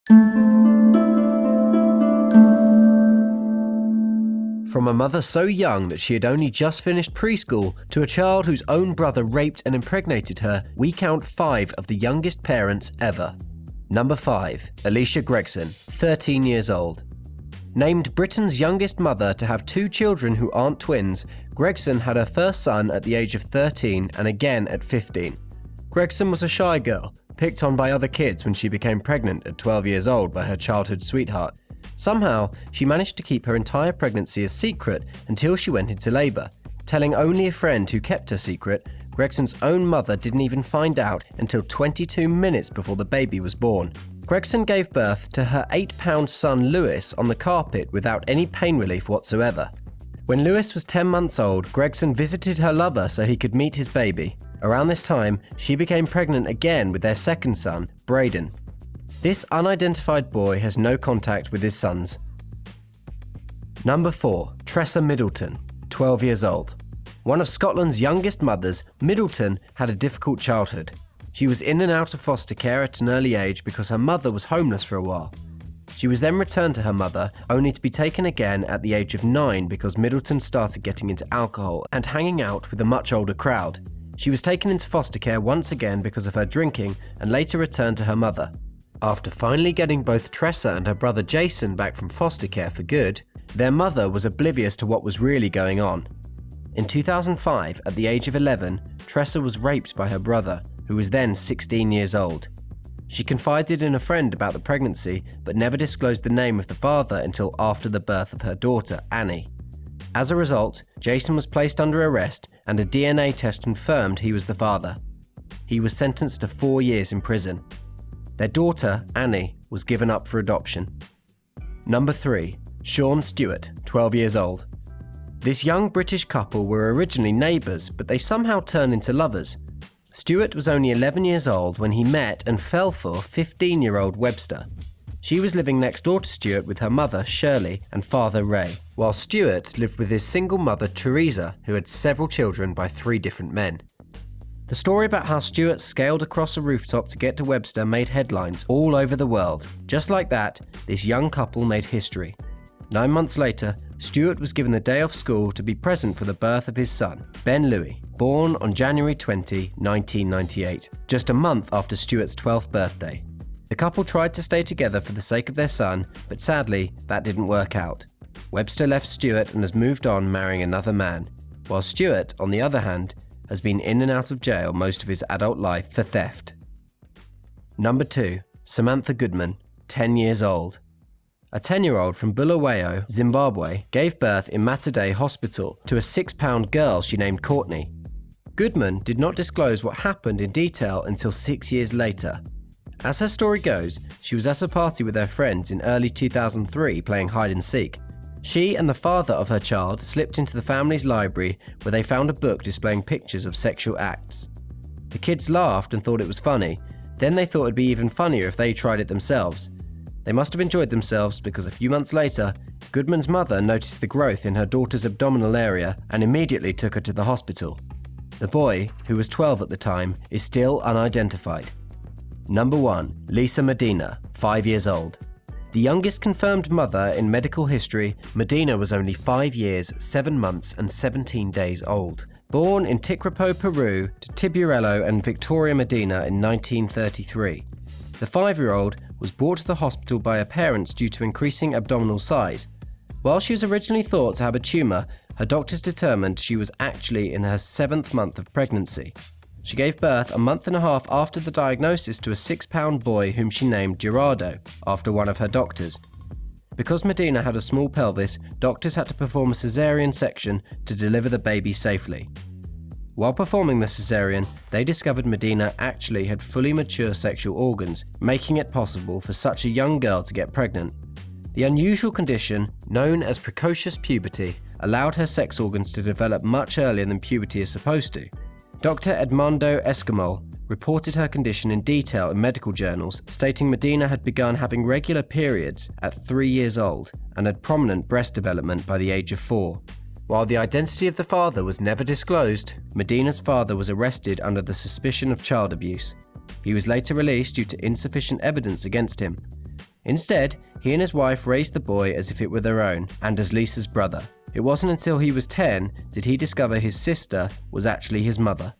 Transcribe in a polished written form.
From a mother so young that she had only just finished preschool to a child whose own brother raped and impregnated her, we count 5 of the youngest parents ever. Number 5. Alicia Gregson, 13 years old. Named Britain's youngest mother to have 2 children who aren't twins, Gregson had her first son at the age of 13 and again at 15. Gregson was a shy girl, picked on by other kids when she became pregnant at 12 years old by her childhood sweetheart. Somehow, she managed to keep her entire pregnancy a secret until she went into labour. Telling only a friend who kept her secret, Gregson's own mother didn't even find out until 22 minutes before the baby was born. Gregson gave birth to her 8-pound son Lewis on the carpet without any pain relief whatsoever. When Lewis was 10 months old, Gregson visited her lover so he could meet his baby. Around this time, she became pregnant again with their second son, Braden. This unidentified boy has no contact with his sons. Number 4. Tressa Middleton, 12 years old. One of Scotland's youngest mothers, Middleton had a difficult childhood. She was in and out of foster care at an early age because her mother was homeless for a while. She was then returned to her mother, only to be taken again at the age of 9 because Middleton started getting into alcohol and hanging out with a much older crowd. She was taken into foster care once again because of her drinking and later returned to her mother. After finally getting both Tressa and her brother Jason back from foster care for good, their mother was oblivious to what was really going on. In 2005, at the age of 11, Tressa was raped by her brother, who was then 16 years old. She confided in a friend about the pregnancy, but never disclosed the name of the father until after the birth of her daughter, Annie. As a result, Jason was placed under arrest and a DNA test confirmed he was the father. He was sentenced to 4 years in prison. Their daughter, Annie, was given up for adoption. Number 3. Sean Stewart, 12 years old. This young British couple were originally neighbours, but they somehow turned into lovers. Stewart was only 11 years old when he met and fell for 15-year-old Webster. She was living next door to Stewart with her mother, Shirley, and father, Ray, while Stewart lived with his single mother, Teresa, who had several children by 3 different men. The story about how Stewart scaled across a rooftop to get to Webster made headlines all over the world. Just like that, this young couple made history. 9 months later, Stewart was given the day off school to be present for the birth of his son, Ben Louis, born on January 20, 1998, just a month after Stewart's 12th birthday. The couple tried to stay together for the sake of their son, but sadly, that didn't work out. Webster left Stewart and has moved on marrying another man, while Stewart, on the other hand, has been in and out of jail most of his adult life for theft. Number 2. Samantha Goodman, 10 years old. A 10-year-old from Bulawayo, Zimbabwe, gave birth in Mater Hospital to a 6-pound girl she named Courtney. Goodman did not disclose what happened in detail until 6 years later. As her story goes, she was at a party with her friends in early 2003 playing hide and seek. She and the father of her child slipped into the family's library where they found a book displaying pictures of sexual acts. The kids laughed and thought it was funny. Then they thought it'd be even funnier if they tried it themselves. They must have enjoyed themselves because a few months later, Goodman's mother noticed the growth in her daughter's abdominal area and immediately took her to the hospital. The boy, who was 12 at the time, is still unidentified. Number 1. Lisa Medina, 5 years old. The youngest confirmed mother in medical history, Medina was only 5 years, 7 months and 17 days old. Born in Ticrapo, Peru, to Tiburello and Victoria Medina in 1933. The 5-year-old was brought to the hospital by her parents due to increasing abdominal size. While she was originally thought to have a tumour, her doctors determined she was actually in her 7th month of pregnancy. She gave birth a month and a half after the diagnosis to a 6-pound boy whom she named Gerardo, after one of her doctors. Because Medina had a small pelvis, doctors had to perform a caesarean section to deliver the baby safely. While performing the caesarean, they discovered Medina actually had fully mature sexual organs, making it possible for such a young girl to get pregnant. The unusual condition, known as precocious puberty, allowed her sex organs to develop much earlier than puberty is supposed to. Dr. Edmundo Escamol reported her condition in detail in medical journals, stating Medina had begun having regular periods at 3 years old and had prominent breast development by the age of 4. While the identity of the father was never disclosed, Medina's father was arrested under the suspicion of child abuse. He was later released due to insufficient evidence against him. Instead, he and his wife raised the boy as if it were their own, and as Lisa's brother. It wasn't until he was 10 did he discover his sister was actually his mother.